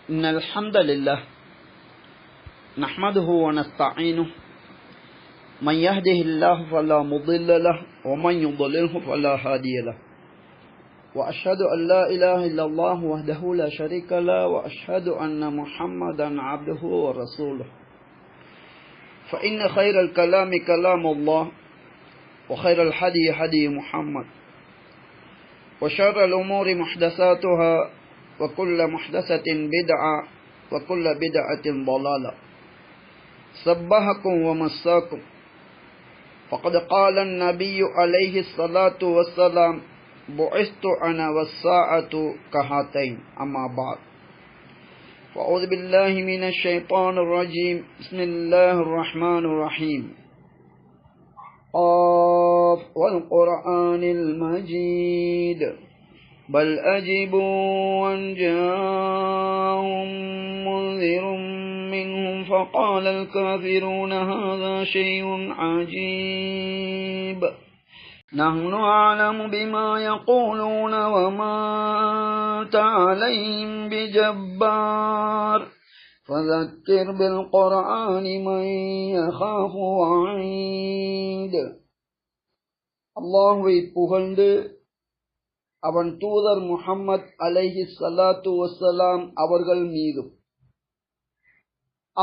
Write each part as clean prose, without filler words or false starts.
إن الحمد لله نحمده ونستعينه من يهده الله فلا مضل له ومن يضلله فلا هادي له وأشهد أن لا إله إلا الله وحده لا شريك له وأشهد أن محمدا عبده ورسوله فإن خير الكلام كلام الله وخير الهدي هدي محمد وشر الأمور محدثاتها وكل محدثة بدعة وكل بدعة ضلالة صبحكم ومساكم فقد قال النبي عليه الصلاة والسلام بعثت أنا والساعة كهاتين أما بعد فأعوذ بالله من الشيطان الرجيم بسم الله الرحمن الرحيم قاف والقرآن المجيد بل أجبوا أن جاءهم منذر منهم فقال الكافرون هذا شيء عجيب نحن أعلم بما يقولون وما أنت عليهم بجبار فذكر بالقرآن من يخاف وعيد அல்லாஹ்வை புகழ்ந்து அவன் தூதர் முஹம்மத் அலைஹி ஸலாத்து வஸ்ஸலாம் அவர்கள் மீதும்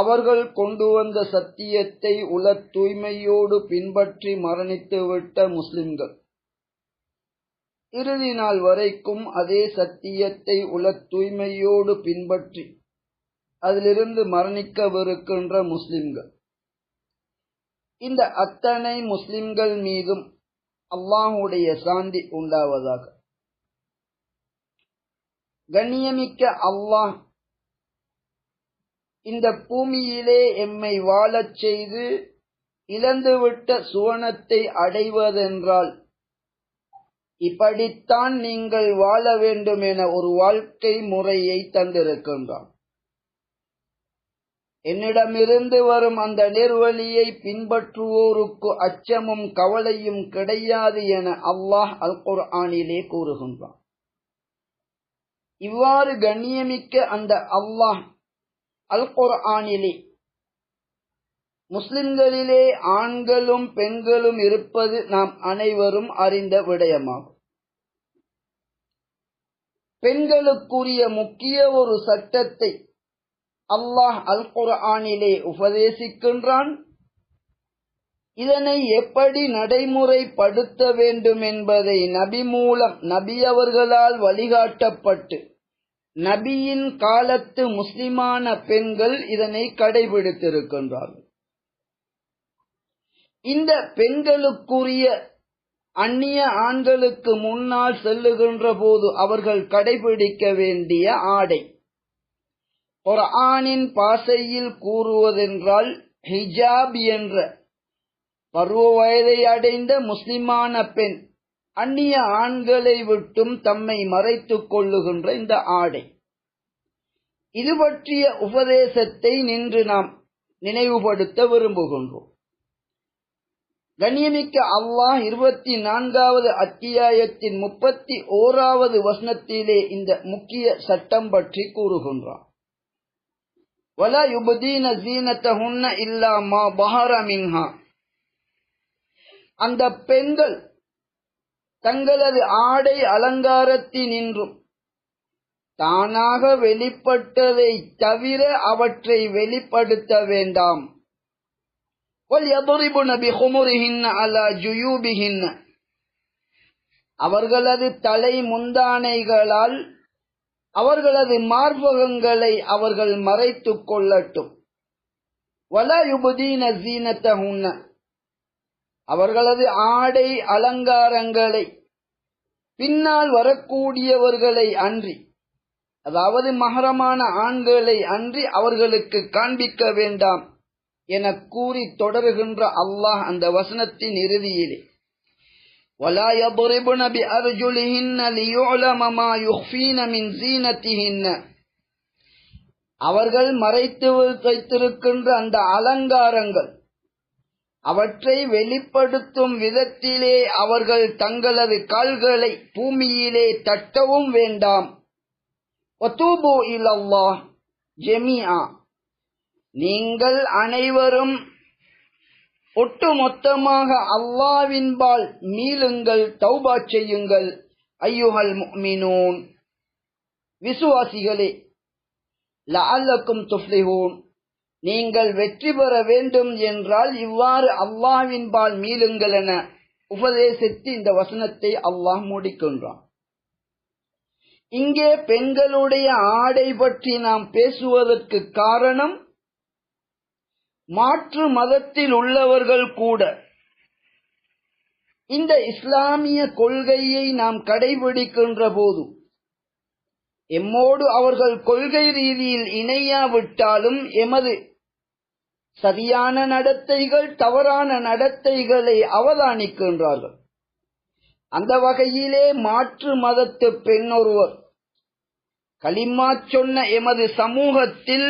அவர்கள் கொண்டு வந்த சத்தியத்தை உளத் தூய்மையோடு பின்பற்றி மரணித்துவிட்ட முஸ்லிம்கள் இறுதி நாள் வரைக்கும் அதே சத்தியத்தை உளத் தூய்மையோடு பின்பற்றி அதிலிருந்து மரணிக்கவிருக்கின்ற முஸ்லிம்கள் இந்த அத்தனை முஸ்லிம்கள் மீதும் அல்லாஹ்வுடைய சாந்தி உண்டாவதாக. கண்ணியமிக்க அல்லாஹ் இந்த பூமியிலே எம்மை வாழச் செய்து இழந்துவிட்ட சுவனத்தை அடைவதென்றால் இப்படித்தான் நீங்கள் வாழ வேண்டும் என ஒரு வாழ்க்கை முறையை தந்திருக்கின்றான். என்னிடமிருந்து வரும் அந்த நேர்வழியை பின்பற்றுவோருக்கு அச்சமும் கவலையும் கிடையாது என அல்லாஹ் அல் குர்ஆனிலே கூறுகின்றான். இவ்வாறு கண்ணியமிக்க அந்த அல்லாஹ் அல் குர்ஆனிலே முஸ்லிம்களிலே ஆண்களும் பெண்களும் இருப்பது நாம் அனைவரும் அறிந்த விடயமாகும். பெண்களுக்குரிய முக்கிய ஒரு சட்டத்தை அல்லாஹ் அல் குர்ஆனிலே உபதேசிக்கின்றான். இதனை எப்படி நடைமுறைப்படுத்த வேண்டும் என்பதை நபி மூலம் நபி அவர்களால் வழிகாட்டப்பட்டு நபியின் காலத்து முஸ்லிமான பெண்கள் இதனை கடைபிடித்திருக்கின்றார்கள். இந்த பெண்களுக்குரிய அந்நிய ஆண்களுக்கு முன்னால் செல்லுகின்ற போது அவர்கள் கடைபிடிக்க வேண்டிய ஆடை குர்ஆனின் பாசையில் கூறுவதென்றால் ஹிஜாப் என்ற பருவ வயதை அடைந்த முஸ்லிமான பெண் அந்நிய ஆண்களை விட்டும் தம்மை மறைத்துக் கொள்ளுகின்ற இந்த ஆடை. இது பற்றிய உபதேசத்தை நின்று நாம் நினைவுபடுத்த விரும்புகின்றோம். கண்ணியமிக்க அல்லாஹ் 24வது அத்தியாயத்தின் 31வது வசனத்திலே இந்த முக்கிய சட்டம் பற்றி கூறுகின்றான். வலா யுப்தீன ஸீனத்தஹுன்ன இல்லா மா பஹர மின்ஹா. அந்த பெண்கள் தங்களது ஆடை அலங்காரத்தினின்றும் தானாக வெளிப்பட்டதை தவிர அவற்றை வெளிப்படுத்த வேண்டாம். வல்யضربن بخمرهن على جيوبهن. அவர்களது தலை முந்தானைகளால் அவர்களது மார்பகங்களை அவர்கள் மறைத்துக் கொள்ளட்டும். வலா யுப்தீன ஸீனத்தஹுன்ன. அவர்களது ஆடை அலங்காரங்களை பின்னால் வரக்கூடியவர்களை அன்றி, அதாவது மஹரமான ஆண்களை அன்றி அவர்களுக்கு காண்பிக்க வேண்டாம் என கூறி தொடர்கின்ற அல்லாஹ் அந்த வசனத்தின் இறுதியிலே وَلَا يَضْرِبْنَ بِأَرْجُلِهِنَّ لِيُعْلَمَ مَا يُخْفِينَ مِنْ زِينَتِهِنَّ. அவர்கள் மறைத்து வைத்திருக்கின்ற அந்த அலங்காரங்கள் அவற்றை வெளிப்படுத்தும் விதத்திலே அவர்கள் தங்களது கால்களை பூமியிலே தட்டவும் வேண்டாம். வதூபு இலல்லாஹ். ஜமீஆ, நீங்கள் அனைவரும் ஒட்டுமொத்தமாக அல்லாஹ்வின்பால் மீளுங்கள், தௌபா செய்யுங்கள். அய்யுஹல் முஃமினூன், விசுவாசிகளே, லஅல்லக்கும் துஃப்லிஹூன், நீங்கள் வெற்றி பெற வேண்டும் என்றால் இவ்வாறு அல்லாஹ்வின்பால் மீளுங்கள் என உபதேசித்து இந்த வசனத்தை அல்லாஹ் முடிக்கின்றான். இங்கே பெண்களுடைய ஆடை பற்றி நாம் பேசுவதற்கு காரணம், மாற்று மதத்தில் உள்ளவர்கள் கூட இந்த இஸ்லாமிய கொள்கையை நாம் கடைபிடிக்கின்ற போது எம்மோடு அவர்கள் கொள்கை ரீதியில் இணையாவிட்டாலும் எமது சரியான நடத்தைகள், தவறான நடத்தைகளை அவதானிக்கின்றார்கள். அந்த வகையிலே மாற்று மதத்து பெண் ஒருவர் கலிமா சொன்ன எமது சமூகத்தில்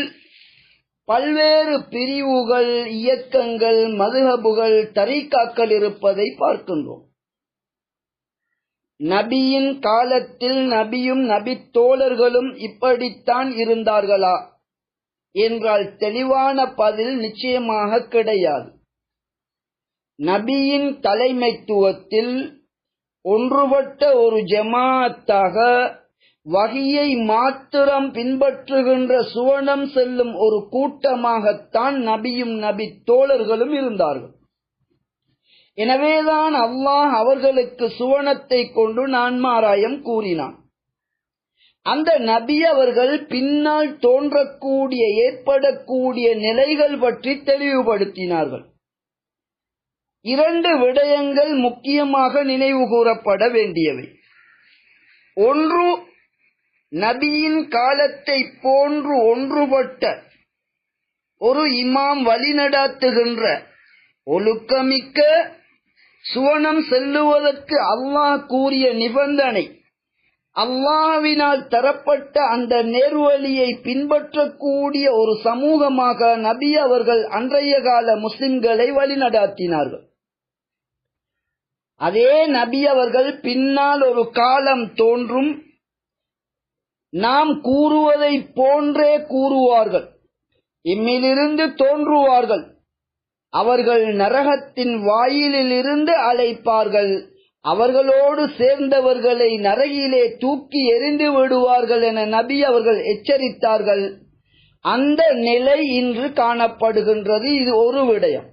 பல்வேறு பிரிவுகள், இயக்கங்கள், மதுஹபுகள், தரீகாக்கள் இருப்பதை பார்க்கின்றோம். நபியின் காலத்தில் நபியும் நபி தோழர்களும் இப்படித்தான் இருந்தார்களா என்றால் தெளிவான பதில் நிச்சயமாக கிடையாது. நபியின் தலைமைத்துவத்தில் ஒன்றுபட்ட ஒரு ஜமாஅத்தாக வஹியை மாத்திரம் பின்பற்றுகின்ற சுவனம் செல்லும் ஒரு கூட்டமாகத்தான் நபியும் நபி தோழர்களும் இருந்தார்கள். எனவேதான் அல்லாஹ் அவர்களுக்கு சுவனத்தை கொண்டு நன்மாராயம் கூறினான். அந்த நபி அவர்கள் பின்னால் தோன்றக்கூடிய, ஏற்படக்கூடிய நிலைகள் பற்றி தெளிவுபடுத்தினார்கள். 2 விடயங்கள் முக்கியமாக நினைவு கூறப்பட வேண்டியவை. ஒன்று, நபியின் காலத்தை போன்று ஒன்றுபட்ட ஒரு இமாம் வழிநடாத்துகின்ற ஒழுக்கமிக்க சுவனம் செல்லுவதற்கு அல்லாஹ் கூறிய நிபந்தனை, அல்லாஹ்வினால் தரப்பட்ட அந்த நேர்வழியை பின்பற்றக்கூடிய ஒரு சமூகமாக நபி அவர்கள் அன்றைய கால முஸ்லிம்களை வழிநடாத்தினார்கள். அதே நபி அவர்கள் பின்னால் ஒரு காலம் தோன்றும், நாம் கூறுவதை போன்றே கூறுவார்கள், இம்மிலிருந்து தோன்றுவார்கள், அவர்கள் நரகத்தின் வாயிலில் இருந்து அழைப்பார்கள், அவர்களோடு சேர்ந்தவர்களை நரகிலே தூக்கி எறிந்து விடுவார்கள் என நபி அவர்கள் எச்சரித்தார்கள். அந்த நிலை இன்று காணப்படுகின்றது. இது ஒரு விடயம்.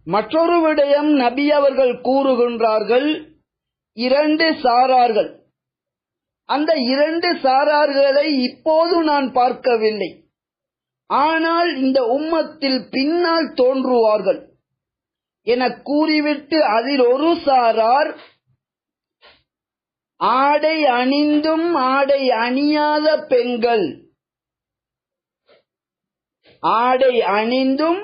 மற்றொரு விடயம், நபி அவர்கள் கூறுகின்றார்கள் 2 சாரார்கள். அந்த 2 சாரார்களை இப்போது நான் பார்க்கவில்லை, ஆனால் இந்த உம்மத்தில் பின்னால் தோன்றுவார்கள் என கூறிவிட்டு அதில் ஒரு சாரார் ஆடை அணிந்தும் ஆடை அணியாத பெண்கள், ஆடை அணிந்தும்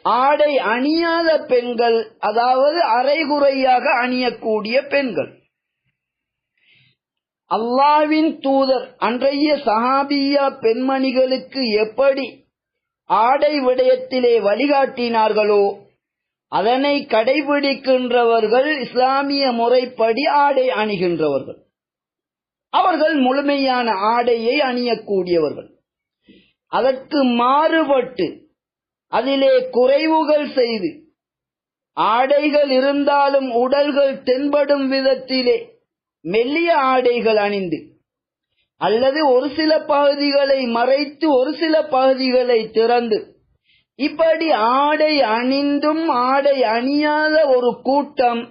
ஆடை அணியாத பெண்கள், அதாவது அரைகுறையாக அணியக்கூடிய பெண்கள். அல்லாஹ்வின் தூதர் அன்றைய சஹாபியா பெண்மணிகளுக்கு எப்படி ஆடை விடயத்திலே வழிகாட்டினார்களோ அதனை கடைபிடிக்கின்றவர்கள் இஸ்லாமிய முறைப்படி ஆடை அணிகின்றவர்கள். அவர்கள் முழுமையான ஆடையை அணியக்கூடியவர்கள். அதற்கு மாறுபட்டு அதிலே குறைவுகள் செய்து, ஆடைகள் இருந்தாலும் உடல்கள் தென்படும் விதத்திலே மெல்லிய ஆடைகள் அணிந்து, அல்லது ஒரு சில பகுதிகளை மறைத்து ஒரு சில பகுதிகளை திறந்து, இப்படி ஆடை அணிந்தும் ஆடை அணியாத ஒரு கூட்டம்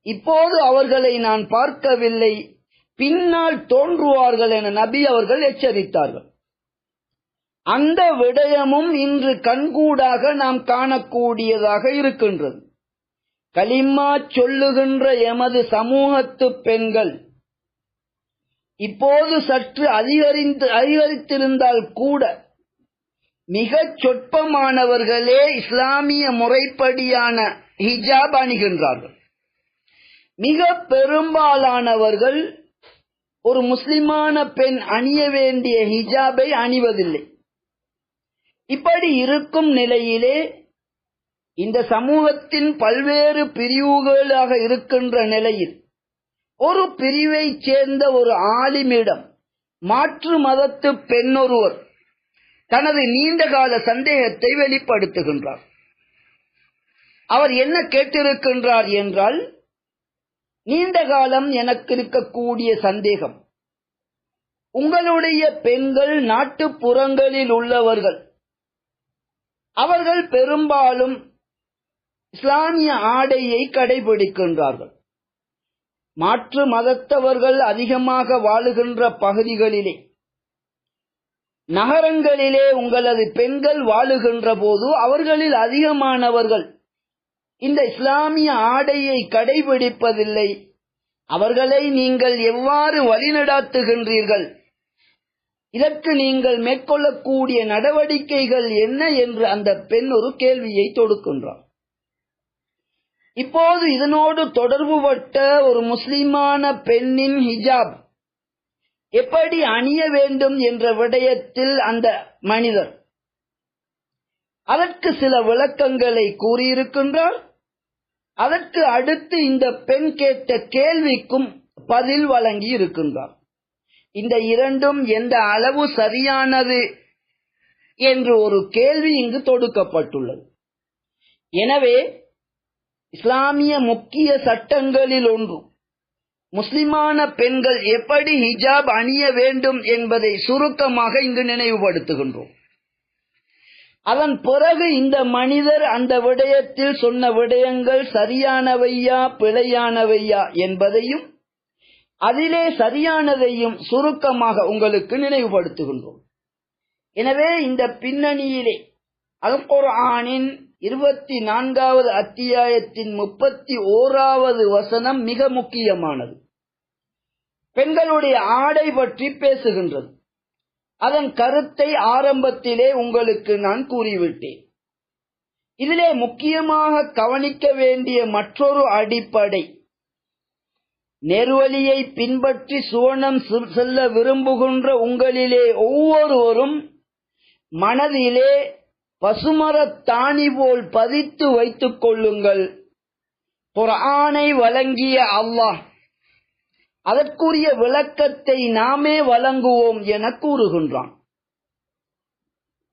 இப்போது அவர்களை நான் பார்க்கவில்லை, பின்னால் தோன்றுவார்கள் என நபி அவர்கள் எச்சரித்தார்கள். அந்த விடயமும் இன்று கண்கூடாக நாம் காணக்கூடியதாக இருக்கின்றது. கலிமா சொல்லுகின்ற எமது சமூகத்து பெண்கள் இப்போது சற்று அதிகரித்திருந்தால் கூட மிகச் சொற்பமானவர்களே இஸ்லாமிய முறைப்படியான ஹிஜாப் அணிகின்றார்கள். மிக பெரும்பாலானவர்கள் ஒரு முஸ்லிமான பெண் அணிய வேண்டிய ஹிஜாபை அணிவதில்லை. இப்படி இருக்கும் நிலையிலே இந்த சமூகத்தின் பல்வேறு பிரிவுகளாக இருக்கின்ற நிலையில் ஒரு பிரிவை சேர்ந்த ஒரு ஆலிமிடம் மாற்று மதத்து பெண்ணொருவர் தனது நீண்டகால சந்தேகத்தை வெளிப்படுத்துகின்றார். அவர் என்ன கேட்டிருக்கின்றார் என்றால், நீண்ட காலம் எனக்கு இருக்கக்கூடிய சந்தேகம், உங்களுடைய பெண்கள் நாட்டுப்புறங்களில் உள்ளவர்கள், அவர்கள் பெரும்பாலும் இஸ்லாமிய ஆடையை கடைபிடிக்கின்றார்கள். மாற்று மதத்தவர்கள் அதிகமாக வாழுகின்ற பகுதிகளிலே, நகரங்களிலே உங்களது பெண்கள் வாழுகின்ற போது அவர்களில் அதிகமானவர்கள் இந்த இஸ்லாமிய ஆடையை கடைபிடிப்பதில்லை. அவர்களை நீங்கள் எவ்வாறு வழிநடாத்துகின்றீர்கள்? இதற்கு நீங்கள் மேற்கொள்ளக்கூடிய நடவடிக்கைகள் என்ன என்று அந்த பெண் ஒரு கேள்வியை தொடுக்கின்றார். இப்போது இதனோடு தொடர்புபட்ட ஒரு முஸ்லிமான பெண்ணின் ஹிஜாப் எப்படி அணிய வேண்டும் என்ற விடயத்தில் அந்த மனிதர் அதற்கு சில விளக்கங்களை கூறியிருக்கின்றார். அதற்கு அடுத்து இந்த பெண் கேட்ட கேள்விக்கும் பதில் வழங்கி இருக்கின்றார். இந்த இரண்டும் எந்த அளவு சரியானது என்று ஒரு கேள்வி இங்கு தொடுக்கப்பட்டுள்ளது. எனவே இஸ்லாமிய முக்கிய சட்டங்களில் ஒன்று, முஸ்லிமான பெண்கள் எப்படி ஹிஜாப் அணிய வேண்டும் என்பதை சுருக்கமாக இங்கு நினைவுபடுத்துகின்றோம். அதன் பிறகு இந்த மனிதர் அந்த விடயத்தில் சொன்ன விடயங்கள் சரியானவையா பிழையானவையா என்பதையும் அதிலே சரியானதையும் சுருக்கமாக உங்களுக்கு நினைவுபடுத்துகின்றோம். எனவே இந்த பின்னணியிலே அல் குர்ஆனின் 24வது அத்தியாயத்தின் 31வது வசனம் மிக முக்கியமானது. பெண்களுடைய ஆடை பற்றி பேசுகின்றது. அதன் கருத்தை ஆரம்பத்திலே உங்களுக்கு நான் கூறிவிட்டேன். இதிலே முக்கியமாக கவனிக்க வேண்டிய மற்றொரு அடிப்படை, நேர்வழியை பின்பற்றி சுவனம் செல்ல விரும்புகின்ற உங்களிலே ஒவ்வொருவரும் மனதிலே பசுமரத்தாணி போல் பதித்து வைத்துக் கொள்ளுங்கள், குர்ஆனை வழங்கிய அல்லாஹ் அதற்குரிய விளக்கத்தை நாமே வழங்குவோம் என கூறுகின்றான்.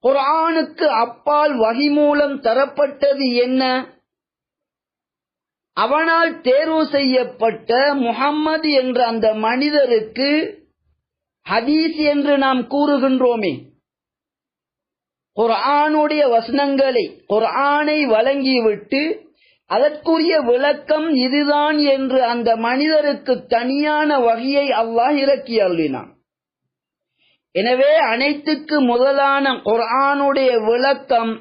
குர்ஆனுக்கு அப்பால் வஹி மூலம் தரப்பட்டது என்ன? அவனால் தேர்வு செய்யப்பட்ட முஹம்மது என்ற அந்த மனிதருக்கு ஹதீஸ் என்று நாம் கூறுகின்றோமே, குர்ஆனுடைய வசனங்களை, குர்ஆனை வழங்கிவிட்டு அதற்குரிய விளக்கம் இதுதான் என்று அந்த மனிதருக்கு தனியான வகையை அல்லாஹ் இறக்கி அருளினான். எனவே அனைத்துக்கு முதலான குர்ஆனுடைய விளக்கம்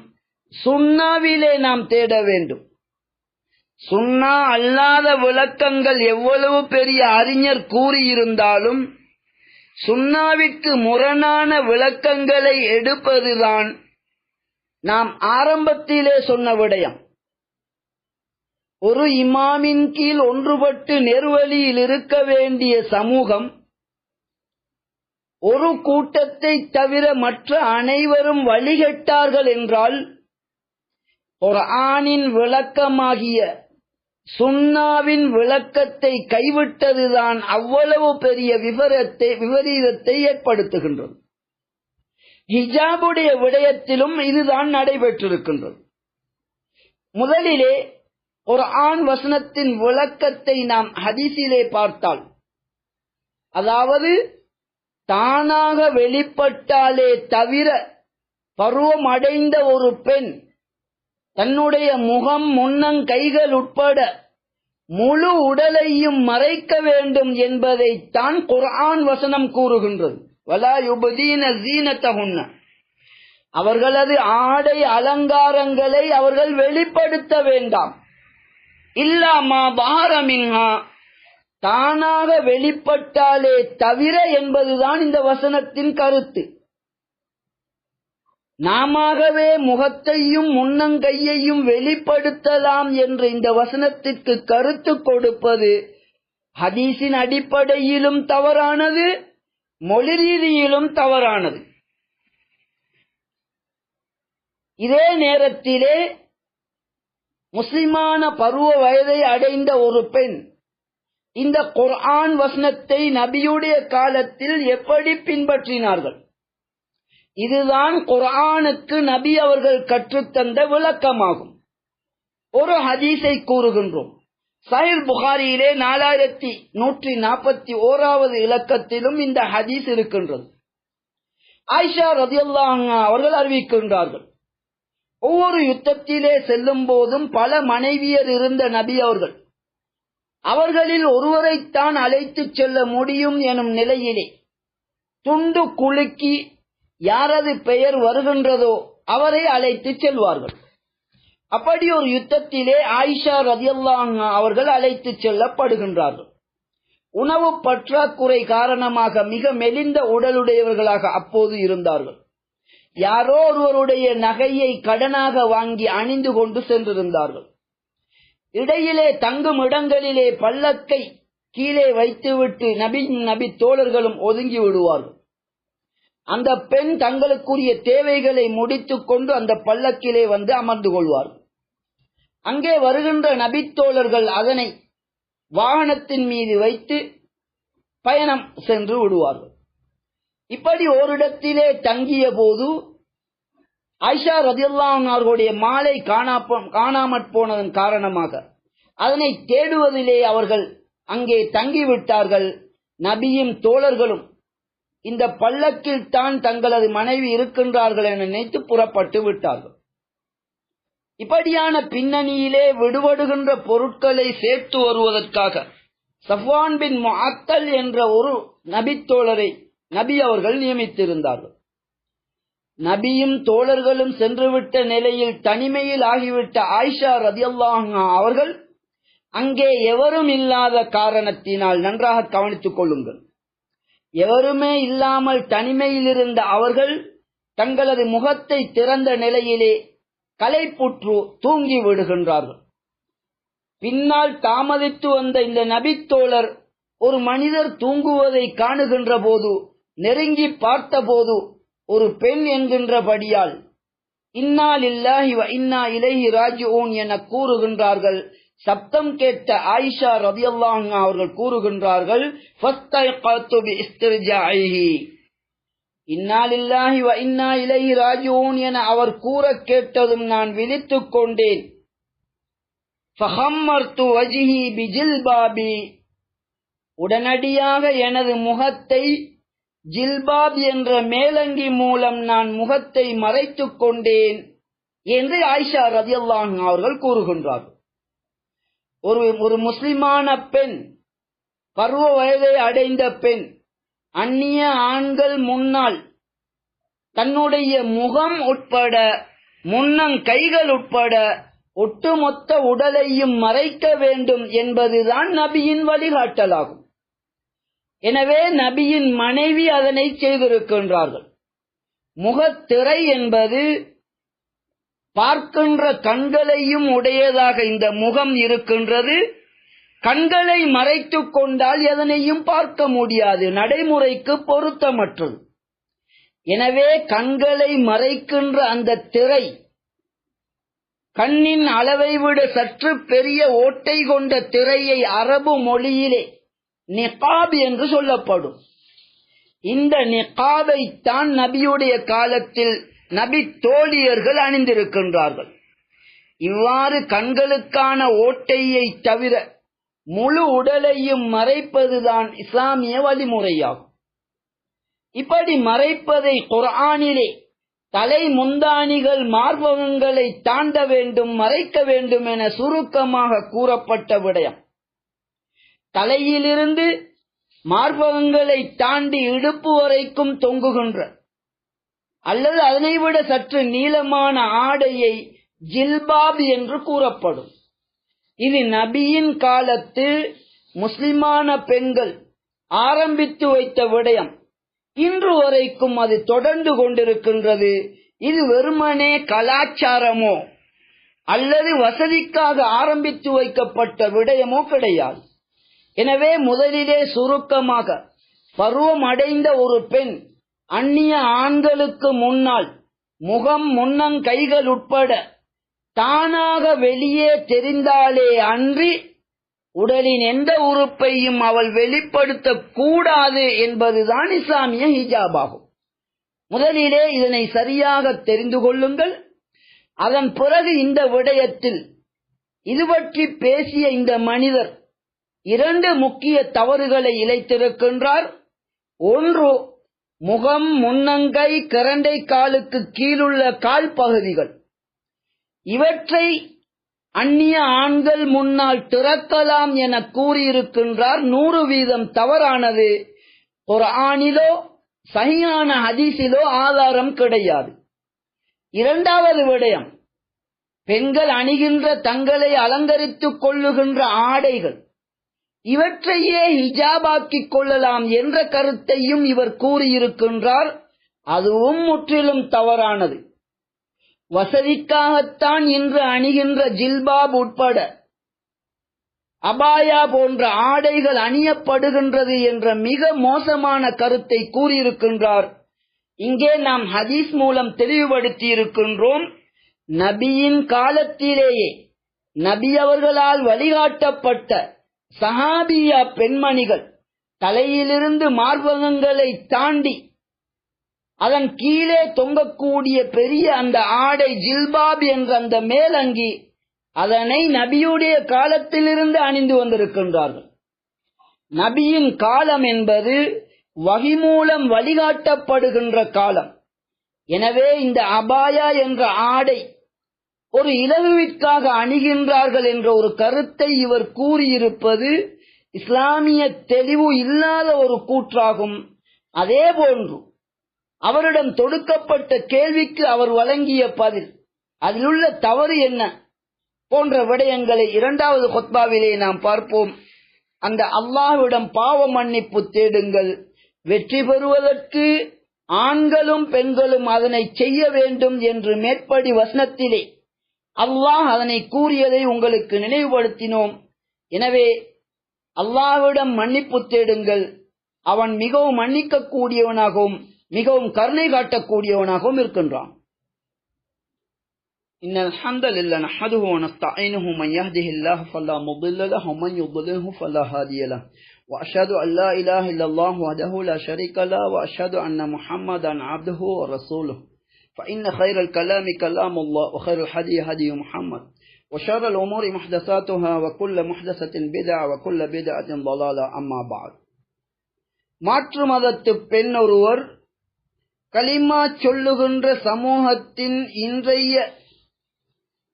சுன்னாவிலே நாம் தேட வேண்டும். சுன்னா அல்லாத விளக்கங்கள் எவ்வளவு பெரிய அறிஞர் கூறியிருந்தாலும் சுன்னாவிற்கு முரணான விளக்கங்களை எடுப்பதுதான் நாம் ஆரம்பத்திலே சொன்ன விடயம். ஒரு இமாமின் கீழ் ஒன்றுபட்டு நேர்வழியில் இருக்க வேண்டிய சமூகம் ஒரு கூட்டத்தை தவிர மற்ற அனைவரும் வழிகட்டார்கள் என்றால் குர்ஆனின் விளக்கமாகிய சுன்னாவின் விளக்கத்தை கைவிட்டதுதான் அவ்வளவு பெரிய விபரீதத்தை ஏற்படுத்துகின்றது. ஹிஜாபுடைய விடயத்திலும் இதுதான் நடைபெற்றிருக்கின்றது. முதலிலே குர்ஆன் வசனத்தின் விளக்கத்தை நாம் ஹதீஸிலே பார்த்தால், அதாவது தானாக வெளிப்பட்டாலே தவிர பருவம் அடைந்த ஒரு பெண் தன்னுடைய முகம், முன்னங்கைகள் உட்பட முழு உடலையும் மறைக்க வேண்டும் என்பதை தான் குர்ஆன் வசனம் கூறுகின்றது. வலா யுபதீன ஸீனத்தஹுன்ன, அவர்களது ஆடை அலங்காரங்களை அவர்கள் வெளிப்படுத்த வேண்டாம். இல்லா மா பஹர மின்ஹா, தானாக வெளிப்பட்டாலே தவிர என்பதுதான் இந்த வசனத்தின் கருத்து. நாமவே முகத்தையும் முன்னங்கையையும் வெளிப்படுத்தலாம் என்று இந்த வசனத்திற்கு கருத்து கொடுப்பது ஹதீஸின் அடிப்படையிலும் தவறானது, மொழி ரீதியிலும் தவறானது. இதே நேரத்திலே முஸ்லிமான பருவ வயதை அடைந்த ஒரு பெண் இந்த குர்ஆன் வசனத்தை நபியுடைய காலத்தில் எப்படி பின்பற்றினார்கள், இதுதான் குர்ஆனுக்கு நபி அவர்கள் கற்றுத்தந்த விளக்கமாகும். ஒரு ஹதீஸை கூறுகின்றோம். சஹீஹ் புகாரியிலே 4141வது இலக்கத்திலும் இந்த ஹதீஸ் இருக்கின்றது. ஆயிஷா ரலியல்லாஹு அன்ஹா அவர்கள் அறிவிக்கின்றார்கள், ஒவ்வொரு யுத்தத்திலே செல்லும் போதும் பல மனைவியர் இருந்த நபி அவர்களில் ஒருவரைத்தான் அழைத்துச் செல்ல முடியும் எனும் நிலையிலே துண்டு குலுக்கி யாரது பெயர் வருகின்றதோ அவரை அழைத்துச் செல்வார்கள். அப்படி ஒரு யுத்தத்திலே ஆயிஷா ரலியல்லாஹு அன்ஹா அவர்கள் அழைத்துச் செல்லப்படுகின்றார்கள். உணவு பற்றாக்குறை காரணமாக மிக மெலிந்த உடலுடையவர்களாக அப்போது இருந்தார்கள். யாரோ ஒருவருடைய நகையை கடனாக வாங்கி அணிந்து கொண்டு சென்றிருந்தார்கள். இடையிலே தங்கும் இடங்களிலே பல்லக்கை கீழே வைத்துவிட்டு நபி தோழர்களும் ஒதுங்கி விடுவார்கள். அந்த பெண் தங்களுக்குரிய தேவைகளை முடித்துக் கொண்டு அந்த பல்லக்கிலே வந்து அமர்ந்து கொள்வார்கள். அங்கே வருகின்ற நபித்தோழர்கள் அதனை வாகனத்தின் மீது வைத்து பயணம் சென்று விடுவார்கள். இப்படி ஓரிடத்திலே தங்கிய போது ஆயிஷா ரலியல்லாஹு அன்ஹா அவர்களுடைய மாலை காணாமற் போனதன் காரணமாக அதனை தேடுவதிலே அவர்கள் அங்கே தங்கிவிட்டார்கள். நபியும் தோழர்களும் இந்த பல்லக்கில் தான் தங்களது மனைவி இருக்கின்றார்கள் என நினைத்து புறப்பட்டு விட்டார்கள். இப்படியான பின்னணியிலே விடுபடுகின்ற பொருட்களை சேர்த்து வருவதற்காக சஃப்வான் பின் முஅத்தல் என்ற ஒரு நபித்தோழரை நபி அவர்கள் நியமித்திருந்தார்கள். நபியும் தோழர்களும் சென்றுவிட்ட நிலையில் தனிமையில் ஆகிவிட்ட ஆயிஷா ரலியல்லாஹு அன்ஹா அவர்கள் அங்கே எவரும் இல்லாத காரணத்தினால், நன்றாக கவனித்துக் கொள்ளுங்கள், எவருமே இல்லாமல் தனிமையில் இருந்த அவர்கள் தங்களது முகத்தை திறந்த நிலையிலே களைப்புற்று தூங்கி விடுகின்றார்கள். பின்னால் தாமதித்து வந்த இந்த நபித்தோழர் ஒரு மனிதர் தூங்குவதை காணுகின்ற போது நெருங்கி பார்த்தபோது ஒரு பெண் என்கின்றபடியால் இன்னா லில்லாஹி வ இன்னா இலைஹி ராஜிஊன் என கூறுகின்றார்கள். சப்தம் கேட்ட ஆயிஷா ரலியல்லாஹு அன்ஹா அவர்கள் கூறுகின்றார்கள், ஃபஸ்தைகது பிஇஸ்திர்ஜாஇஹி, இன்னா லில்லாஹி வ இன்னா இலைஹி ராஜிஊன் என அவர் கூற கேட்டதும் நான் விழித்துக் கொண்டேன். ஃபஹம்மர்து வஜ்ஹி பிஜில்பாபி, உடனடியாக எனது முகத்தை ஜில்பாப் என்ற மேலங்கி மூலம் நான் முகத்தை மறைத்துக் கொண்டேன் என்று ஆயிஷா ரலியல்லாஹு அன்ஹா அவர்கள் கூறுகின்றார்கள். ஒரு முஸ்லிமான பெண், பருவ வயதை அடைந்த பெண், அந்நிய ஆண்கள் முன்னால் தன்னுடைய முகம் உட்பட முன்னங்கைகள் உட்பட ஒட்டுமொத்த உடலையும் மறைக்க வேண்டும் என்பதுதான் நபியின் வழிகாட்டலாகும். எனவே நபியின் மனைவி அதனை செய்திருக்கின்றார்கள். முகத்திரை என்பது பார்க்கின்ற கண்களையும் உடையதாக இந்த முகம் இருக்கின்றது. கண்களை மறைத்துக் கொண்டால் எதனையும் பார்க்க முடியாது, நடைமுறைக்கு பொருத்தமற்றது. எனவே கண்களை மறைக்கின்ற அந்த திரை கண்ணின் அளவை விட சற்று பெரிய ஓட்டை கொண்ட திரையை அரபு மொழியிலே நிகாப் என்று சொல்லப்படும். இந்த நிகாபை தான் நபியுடைய காலத்தில் நபி தோழியர்கள் அணிந்திருக்கின்றார்கள். இவ்வாறு கண்களுக்கான ஓட்டையை தவிர முழு உடலையும் மறைப்பதுதான் இஸ்லாமிய வழிமுறையாகும். இப்படி மறைப்பதை குர்ஆனிலே தலை முந்தானிகள் மார்பகங்களை தாண்ட வேண்டும், மறைக்க வேண்டும் என சுருக்கமாக கூறப்பட்ட விடயம். தலையிலிருந்து மார்பகங்களை தாண்டி இடுப்பு வரைக்கும் தொங்குகின்ற அல்லது அதனை விட சற்று நீளமான ஆடையை ஜில்பாப் என்று கூறப்படும். இது நபியின் காலத்து முஸ்லிமான பெண்கள் ஆரம்பித்து வைத்த விடயம். இன்று வரைக்கும் அது தொடர்ந்து கொண்டிருக்கின்றது. இது வெறுமனே கலாச்சாரமோ அல்லது வசதிக்காக ஆரம்பித்து வைக்கப்பட்ட விடயமோ கிடையாது. எனவே முதலிலே சுருக்கமாக, பருவம் அடைந்த ஒரு பெண் அந்நிய ஆண்களுக்கு முன்னால் முகம் முன்னங்கைகள் உட்பட தானாக வெளியே தெரிந்தாலே அன்றி உடலின் எந்த உறுப்பையும் அவள் வெளிப்படுத்த கூடாது என்பதுதான் இஸ்லாமிய ஹிஜாப் ஆகும். முதலிலே இதனை சரியாக தெரிந்து கொள்ளுங்கள். அதன் பிறகு இந்த விடயத்தில் இது பற்றி பேசிய இந்த மனிதர் 2 முக்கிய தவறுகளை இழைத்திருக்கின்றார். ஒன்று, முகம், முன்னங்கை, கரண்டை காலுக்கு கீழுள்ள கால் பகுதிகள் இவற்றை அந்நிய ஆண்கள் முன்னால் திறக்கலாம் என கூறியிருக்கின்றார். 100% தவறானது. குர்ஆனிலோ சஹீஹான ஹதீஸிலோ ஆதாரம் கிடையாது. இரண்டாவது விடயம், பெண்கள் அணிகின்ற தங்களை அலங்கரித்துக் கொள்ளுகின்ற ஆடைகள் இவற்றையே ஹிஜாபாக்கிக் கொள்ளலாம் என்ற கருத்தையும் இவர் கூறியிருக்கின்றார். அதுவும் முற்றிலும் தவறானது. வசதிக்காகத்தான் இன்று அணிகின்ற ஜில்பாப் உட்பட அபாயா போன்ற ஆடைகள் அணியப்படுகின்றது என்ற மிக மோசமான கருத்தை கூறியிருக்கின்றார். இங்கே நாம் ஹதீஸ் மூலம் தெளிவுபடுத்தி இருக்கின்றோம். நபியின் காலத்திலேயே நபி அவர்களால் வழிகாட்டப்பட்ட சஹாபியா பெண்மணிகள் தலையிலிருந்து மார்பகங்களை தாண்டி அதன் கீழே தொங்கக்கூடிய பெரிய அந்த ஆடை ஜில்பாப் என்ற அந்த மேலங்கி, அதனை நபியுடைய காலத்திலிருந்து அணிந்து வந்திருக்கின்றார்கள். நபியின் காலம் என்பது வஹி மூலம் வழிகாட்டப்படுகின்ற காலம். எனவே இந்த அபாயா என்ற ஆடை ஒரு இலகுவிற்காக அணிகின்றார்கள் என்ற ஒரு கருத்தை இவர் கூறியிருப்பது இஸ்லாமிய தெளிவு இல்லாத ஒரு கூற்றாகும். அதே போன்று அவரிடம் தொடுக்கப்பட்ட கேள்விக்கு அவர் வழங்கிய பதில், அதிலுள்ள தவறு என்ன போன்ற விடயங்களை 2வது குத்பாவிலே நாம் பார்ப்போம். அந்த அல்லாஹ்விடம் பாவ மன்னிப்பு தேடுங்கள். வெற்றி பெறுவதற்கு ஆண்களும் பெண்களும் அதனை செய்ய வேண்டும் என்று மேற்படி வசனத்திலே அல்லாஹ் அதனை கூறியதை உங்களுக்கு நினைவுபடுத்தினோம். எனவே அல்லாஹ்விடம் மன்னிப்பு தேடுங்கள். அவன் மிகவும் மன்னிக்க கூடியவனாகவும் மிகவும் கருணை காட்டக்கூடியவனாகவும் இருக்கின்றான். இன்னல் ஹம்தலில்லாஹி நஹ்மதுஹு வ நஸ்தஈனுஹு மன் யஹ்திஹில்லாஹு ஃபலா முضل லஹு வ மன் யுضللஹு ஃபலா ஹாதிய லஹு வ அஷ்ஹது அன் லா இலாஹா இல்லல்லாஹு வஹ்தஹு லா ஷரீக லஹு வ அஷ்ஹது அன்ன முஹம்மதன் அப்துஹு வ ரசூலுஹு فإن خير الكلام كلام الله وخير الهدي هدي محمد وشر الأمور محدثاتها وكل محدثة بدعة وكل بدعة ضلالة أما بعد. மாற்று மதத்து பெண் ஒருவர் கலிமா சொல்லுகின்ற சமூகத்தின் இன்றைய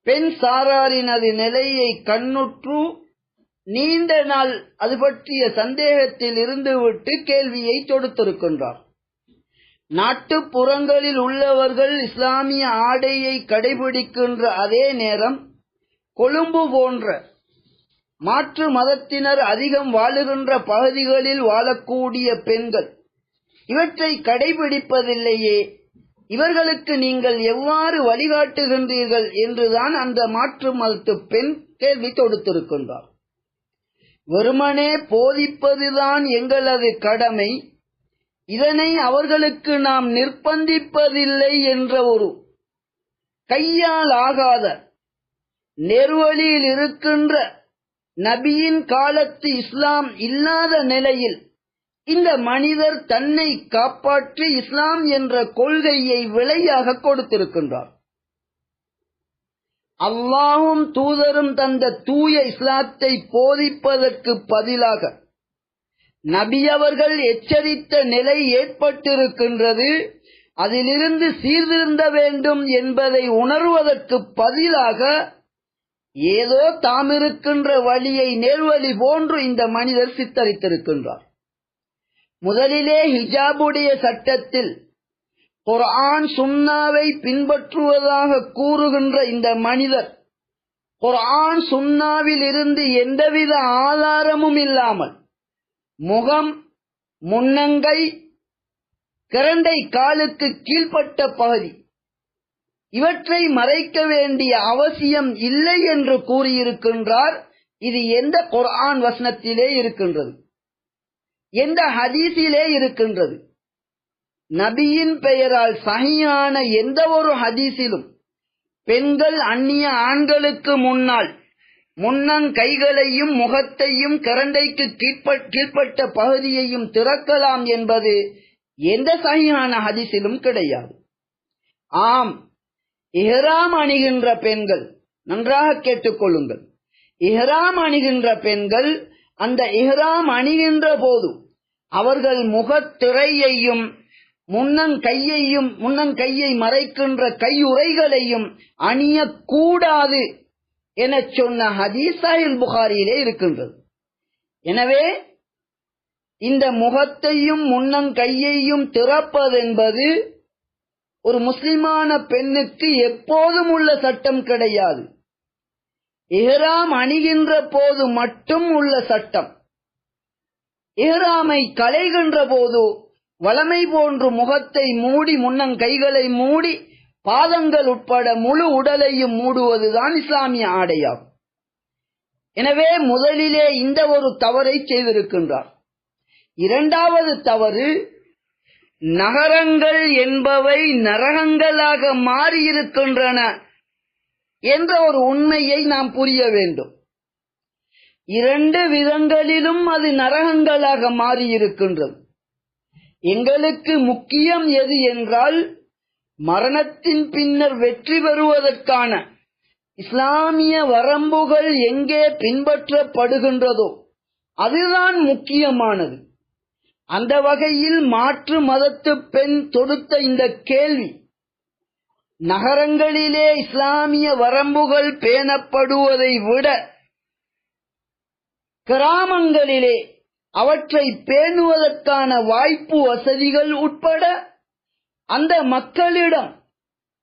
பெண் சாராரினது நிலையை கண்ணுற்று நீண்ட நாள் அது பற்றிய சந்தேகத்தில் இருந்துவிட்டு கேள்வியை தொடுத்திருக்கின்றார். நாட்டுப்புறங்களில் உள்ளவர்கள் இஸ்லாமிய ஆடையை கடைபிடிக்கின்ற அதே நேரம் கொழும்பு போன்ற மாற்று மதத்தினர் அதிகம் வாழுகின்ற பகுதிகளில் வாழக்கூடிய பெண்கள் இவற்றை கடைபிடிப்பதில்லையே, இவர்களுக்கு நீங்கள் எவ்வாறு வழிகாட்டுகின்றீர்கள் என்றுதான் அந்த மாற்று மதத்து பெண் கேள்வி தொடுத்திருக்கின்றார். வெறுமனே போதிப்பதுதான் எங்களது கடமை, இதனை அவர்களுக்கு நாம் நிர்பந்திப்பதில்லை என்ற ஒரு கையால் ஆகாத நெருவழியில் இருக்கின்ற நபியின் காலத்து இஸ்லாம் இல்லாத நிலையில் இந்த மனிதர் தன்னை காப்பாற்றி இஸ்லாம் என்ற கொள்கையை விலையாக கொடுத்திருக்கின்றார். அல்லாஹும் தூதரும் தந்த தூய இஸ்லாத்தை போதிப்பதற்கு பதிலாக நபி அவர்கள் எச்சரித்த நிலை ஏற்பட்டிருக்கின்றது. அதிலிருந்து சீர்திருந்த வேண்டும் என்பதை உணர்வதற்கு பதிலாக ஏதோ தாமிருக்கின்ற வழியை நேர்வழி போன்று இந்த மனிதர் சித்தரித்திருக்கின்றார். முதலிலே ஹிஜாபுடைய சட்டத்தில் குர்ஆன் சுன்னாவை பின்பற்றுவதாக கூறுகின்ற இந்த மனிதர் குர்ஆன் சுன்னாவில் இருந்து எந்தவித ஆதாரமும் இல்லாமல் முகம், முன்னங்கை, கரண்டை காலுக்கு கீழ்ப்பட்ட பகுதி இவற்றை மறைக்க வேண்டிய அவசியம் இல்லை என்று கூறியிருக்கின்றார். இது எந்த குர்ஆன் வசனத்திலே இருக்கின்றது? எந்த ஹதீஸிலே இருக்கின்றது? நபியின் பெயரால் சஹீஹான எந்த ஒரு ஹதீஸிலும் பெண்கள் அந்நிய ஆண்களுக்கு முன்னால் முன்னங்கைகளையும் முகத்தையும் கரண்டைக்கு கீழ்ப்பட்ட பகுதியையும் திறக்கலாம் என்பது எந்த சஹீஹான ஹதீஸிலும் கிடையாது. ஆம், இஹ்ராம் அணிகின்ற பெண்கள், நன்றாக கேட்டுக்கொள்ளுங்கள், இஹ்ராம் அணிகின்ற பெண்கள் அந்த இஹ்ராம் அணிகின்ற போது அவர்கள் முகத்திரையையும் முன்னங்கையை மறைக்கின்ற கையுறைகளையும் அணியக்கூடாது என சொன்ன ஹதீஸ் சஹீஹ் புகாரியிலே இருக்கின்றது. எனவே இந்த முகத்தையும் முன்னங்கையையும் திறப்பதென்பது ஒரு முஸ்லிமான பெண்ணுக்கு எப்போதும் உள்ள சட்டம் கிடையாது. இஹ்ராம் அணிகின்ற போது மட்டும் உள்ள சட்டம். இஹ்ராமை களைகின்ற போது வலமை போன்று முகத்தை மூடி முன்னங்கைகளை மூடி பாதங்கள் உட்பட முழு உடலையும் மூடுவதுதான் இஸ்லாமிய ஆடையாகும். எனவே முதலிலே இந்த ஒரு தவறை செய்திருக்கின்றார். இரண்டாவது தவறு, நகரங்கள் என்பவை நரகங்களாக மாறியிருக்கின்றன என்ற ஒரு உண்மையை நாம் புரிய வேண்டும். இரண்டு விதங்களிலும் அது நரகங்களாக மாறியிருக்கின்றது. எங்களுக்கு முக்கியம் எது என்றால், மரணத்தின் பின்னர் வெற்றி பெறுவதற்கான இஸ்லாமிய வரம்புகள் எங்கே பின்பற்றப்படுகின்றதோ அதுதான் முக்கியமானது. அந்த வகையில் மாற்று மதத்து பெண் தொடுத்த இந்த கேள்வி, நகரங்களிலே இஸ்லாமிய வரம்புகள் பேணப்படுவதை விட கிராமங்களிலே அவற்றை பேணுவதற்கான வாய்ப்பு வசதிகள் உட்பட அந்த மக்களிடம்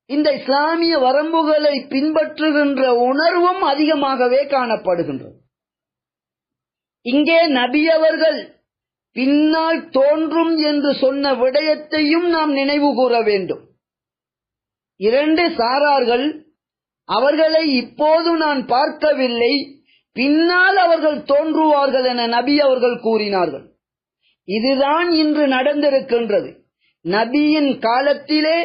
இந்த இஸ்லாமிய வரம்புகளை பின்பற்றுகின்ற உணர்வும் அதிகமாகவே காணப்படுகின்றது. இங்கே நபி அவர்கள் பின்னால் தோன்றும் என்று சொன்ன விடயத்தையும் நாம் நினைவு கூற வேண்டும். இரண்டு சாரார்கள், அவர்களை இப்போது நான் பார்க்கவில்லை, பின்னால் அவர்கள் தோன்றுவார்கள் என நபி அவர்கள் கூறினார்கள். இதுதான் இன்று நடந்திருக்கின்றது. நபியின் காலத்திலே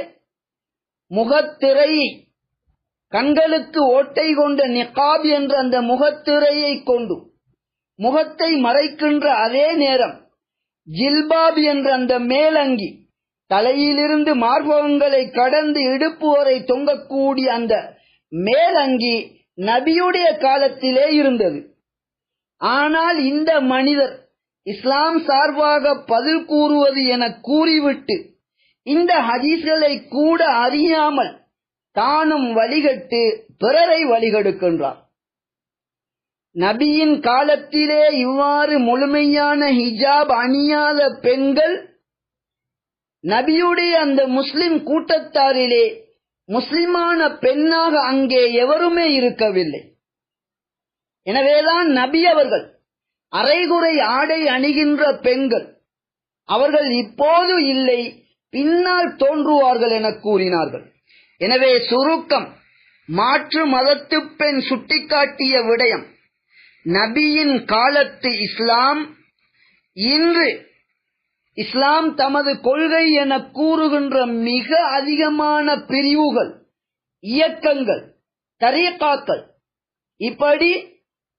முகத்திரையை, கண்களுக்கு ஓட்டை கொண்ட நிகாப் என்ற அந்த முகத்திரையை கொண்டு முகத்தை மறைக்கின்ற அதே நேரம் ஜில்பாப் என்ற அந்த மேலங்கி, தலையிலிருந்து மார்பகங்களை கடந்து இடுப்பு வரை தொங்கக்கூடிய அந்த மேலங்கி நபியுடைய காலத்திலே இருந்தது. ஆனால் இந்த மனிதர் இஸ்லாம் சார்பாக பதில் கூறுவது என கூறிவிட்டு இந்த ஹதீஸ்களை கூட அறியாமல் தானும் வழிகட்டு பிறரை வழிகெடுக்கின்றார். நபியின் காலத்திலே இவ்வாறு முழுமையான ஹிஜாப் அணியாத பெண்கள் நபியுடைய அந்த முஸ்லிம் கூட்டத்தாரிலே முஸ்லிமான பெண்ணாக அங்கே எவருமே இருக்கவில்லை. எனவேதான் நபி அவர்கள் அரைகுறை ஆடை அணிகின்ற பெண்கள், அவர்கள் இப்போது இல்லை, பின்னால் தோன்றுவார்கள் என கூறினார்கள். எனவே சுருக்கம், மாற்று மதத்து பெண் சுட்டிக்காட்டிய விடயம், நபியின் காலத்து இஸ்லாம் இன்று இஸ்லாம் தமது கொள்கை என கூறுகின்ற மிக அதிகமான பிரிவுகள், இயக்கங்கள், தரீகாக்கள், இப்படி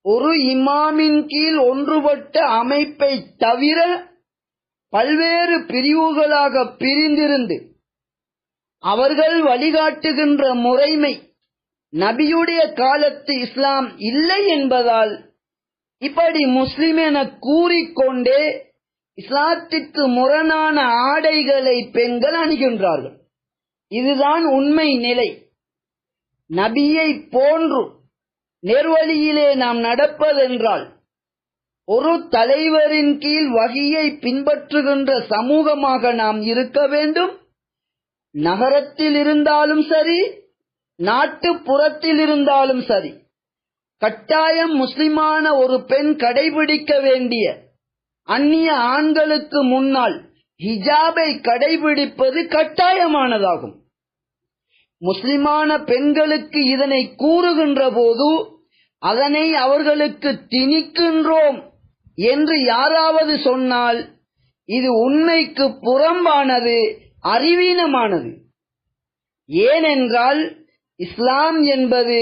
ஒரு இமாமின் கீழ் ஒன்றுபட்ட அமைப்பை தவிர பல்வேறு பிரிவுகளாக பிரிந்திருந்து அவர்கள் வழிகாட்டுகின்ற முறைமை நபியுடைய காலத்து இஸ்லாம் இல்லை என்பதால் இப்படி முஸ்லிம் என கூறிக்கொண்டே இஸ்லாத்திற்கு முரணான ஆடைகளை பெண்கள் அணிகின்றார்கள். இதுதான் உண்மை நிலை. நபியை போன்று நேர்வழியிலே நாம் நடப்பதென்றால் ஒரு தலைவரின் கீழ் வஹியை பின்பற்றுகின்ற சமூகமாக நாம் இருக்க வேண்டும். நகரத்தில் இருந்தாலும் சரி, நாட்டுப்புறத்தில் இருந்தாலும் சரி, கட்டாயம் முஸ்லிமான ஒரு பெண் கடைபிடிக்க வேண்டிய அந்நிய ஆண்களுக்கு முன்னால் ஹிஜாபை கடைபிடிப்பது கட்டாயமானதாகும். முஸ்லிமான பெண்களுக்கு இதனை கூறுகின்ற போது அதனை அவர்களுக்கு திணிக்கின்றோம் என்று யாராவது சொன்னால் இது உண்மைக்கு புறம்பானது, அறிவீனமானது. ஏனென்றால் இஸ்லாம் என்பது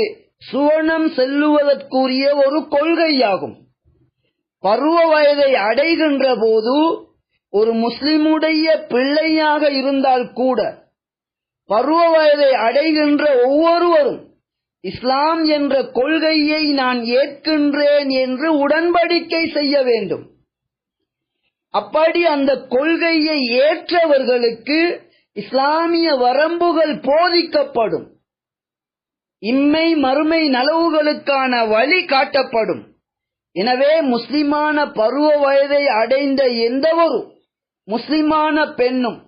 சுவனம் செல்லுவதற்குரிய ஒரு கொள்கையாகும். பருவ வயதை அடைகின்ற போது ஒரு முஸ்லிமுடைய பிள்ளையாக இருந்தால் கூட பருவ வயதை அடைகின்ற ஒவ்வொருவரும் இஸ்லாம் என்ற கொள்கையை நான் ஏற்கின்றேன் என்று உடன்படிக்கை செய்ய வேண்டும். அப்படி அந்த கொள்கையை ஏற்றவர்களுக்கு இஸ்லாமிய வரம்புகள் போதிக்கப்படும். இம்மை மறுமை நலவுகளுக்கான வழி காட்டப்படும். எனவே முஸ்லிமான பருவ வயதை அடைந்த எந்தவொரு முஸ்லிமான பெண்ணும்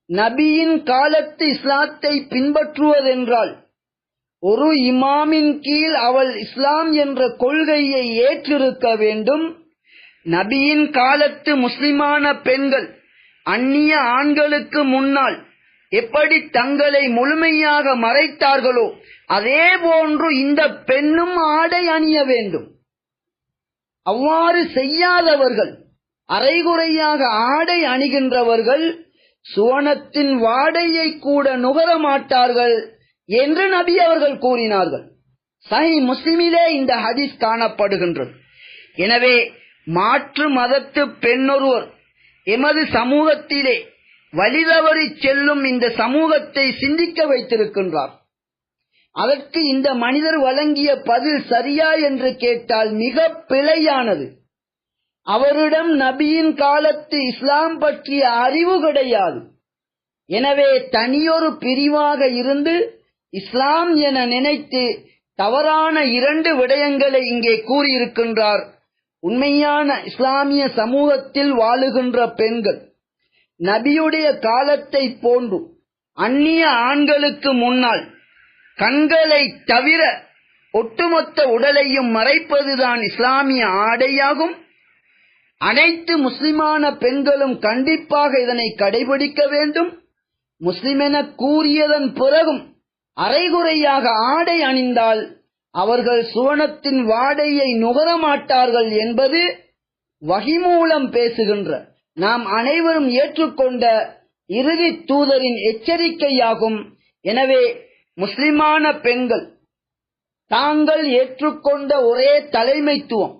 நபியின் காலத்து இஸ்லாத்தை பின்பற்றுவதென்றால் ஒரு இமாமின் கீழ் அவள் இஸ்லாம் என்ற கொள்கையை ஏற்றிருக்க வேண்டும். நபியின் காலத்து முஸ்லிமான பெண்கள் அந்நிய ஆண்களுக்கு முன்னால் எப்படி தங்களை முழுமையாக மறைத்தார்களோ அதே போன்று இந்த பெண்ணும் ஆடை அணிய வேண்டும். அவ்வாறு செய்யாதவர்கள், அரைகுறையாக ஆடை அணிகின்றவர்கள் சுவனத்தின் வாடையை கூட நுகர மாட்டார்கள் என்று நபி அவர்கள் கூறினார்கள். சஹீஹ் முஸ்லிமிலே இந்த ஹதீஸ் காணப்படுகின்றது. எனவே மாற்று மதத்து பெண்ணொருவர் எமது சமூகத்திலே வழிதவறி செல்லும் இந்த சமூகத்தை சிந்திக்க வைத்திருக்கின்றார். அதற்கு இந்த மனிதர் வழங்கிய பதில் சரியா என்று கேட்டால் மிக பிழையானது. அவரிடம் நபியின் காலத்து இஸ்லாம் பற்றிய அறிவு கிடையாது. எனவே தனியொரு பிரிவாக இருந்து இஸ்லாம் என நினைத்து தவறான 2 விடயங்களை இங்கே கூறியிருக்கின்றார். உண்மையான இஸ்லாமிய சமூகத்தில் வாழுகின்ற பெண்கள் நபியுடைய காலத்தை போன்று அந்நிய ஆண்களுக்கு முன்னால் கண்களை தவிர ஒட்டுமொத்த உடலையும் மறைப்பதுதான் இஸ்லாமிய ஆடையாகும். அனைத்து முஸ்லிமான பெண்களும் கண்டிப்பாக இதனை கடைபிடிக்க வேண்டும். முஸ்லிமென கூறியதன் பிறகும் அரைகுறையாக ஆடை அணிந்தால் அவர்கள் சுவனத்தின் வாடையை நுகரமாட்டார்கள் என்பது வஹி மூலம் பேசுகின்ற நாம் அனைவரும் ஏற்றுக்கொண்ட இறுதி தூதரின் எச்சரிக்கையாகும். எனவே முஸ்லிமான பெண்கள் தாங்கள் ஏற்றுக்கொண்ட ஒரே தலைமைத்துவம்,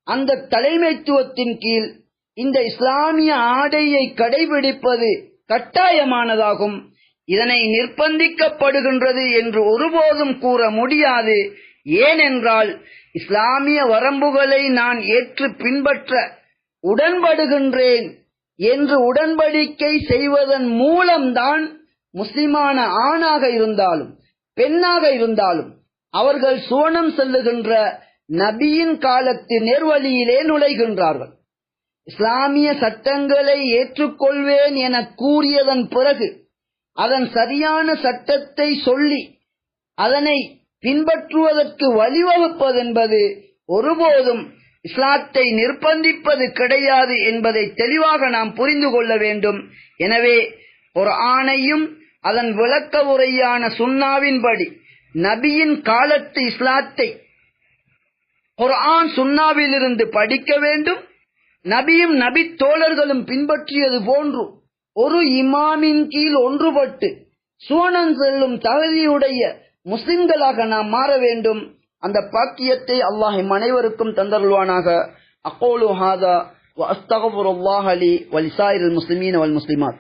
அந்த தலைமைத்துவத்தின் கீழ் இந்த இஸ்லாமிய ஆடையை கடைபிடிப்பது கட்டாயமானதாகும். இதனை நிர்பந்திக்கப்படுகின்றது என்று ஒருபோதும் கூற முடியாது. ஏனென்றால் இஸ்லாமிய வரம்புகளை நான் ஏற்று பின்பற்ற உடன்படுகின்றேன் என்று உடன்படிக்கை செய்வதன் மூலம்தான் முஸ்லிமான ஆணாக இருந்தாலும் பெண்ணாக இருந்தாலும் அவர்கள் சுவனம் செல்லுகின்ற நபியின் காலத்து நேர்வழியிலே நுழைகின்றார்கள். இஸ்லாமிய சட்டங்களை ஏற்றுக்கொள்வேன் என கூறியதன் பிறகு அதன் சரியான சட்டத்தை சொல்லி அதனை பின்பற்றுவதற்கு வழிவகுப்பதென்பது ஒருபோதும் இஸ்லாத்தை நிர்பந்திப்பது கிடையாது என்பதை தெளிவாக நாம் புரிந்து கொள்ள வேண்டும். எனவே குர்ஆனையும் அதன் விளக்க உரையான சுன்னாவின்படி நபியின் காலத்து இஸ்லாத்தை குர்ஆன் சுன்னாவிலிருந்து படிக்க வேண்டும். நபியும் நபி தோழர்களும் பின்பற்றியது போன்று ஒரு இமாமின் கீழ் ஒன்றுபட்டு சுவனம் செல்லும் தகுதியுடைய முஸ்லிம்களாக நாம் மாற வேண்டும். அந்த பாக்கியத்தை அல்லாஹ் அனைவருக்கும் தந்தருள்வானாக. அகூலு ஹாதா வ அஸ்தக்ஃபிருல்லாஹ லி வ லிசாயிரில் முஸ்லிமீன வல் முஸ்லிமாத்.